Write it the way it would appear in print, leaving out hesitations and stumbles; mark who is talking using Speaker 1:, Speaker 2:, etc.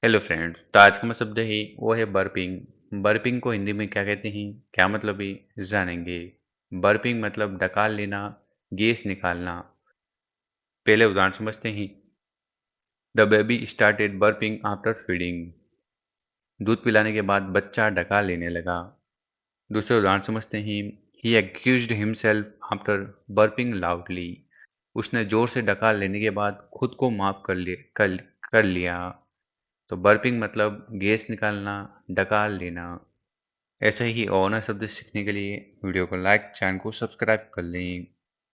Speaker 1: Hello friends, तो आज का शब्द है वो है बर्पिंग। बर्पिंग को हिंदी में क्या कहते हैं, क्या मतलब है, जानेंगे। बर्पिंग मतलब डकार लेना, गैस निकालना। पहले उदाहरण समझते हैं। The baby started burping after feeding. दूध पिलाने के बाद बच्चा डकार लेने लगा। दूसरे उदाहरण समझते हैं। He accused himself after burping loudly. उसने जोर से डकार लेने के बाद खुद को माफ कर लिया। तो बर्पिंग मतलब गैस निकालना, डकार लेना। ऐसे ही और नए शब्द सीखने के लिए वीडियो को लाइक, चैनल को सब्सक्राइब कर लें।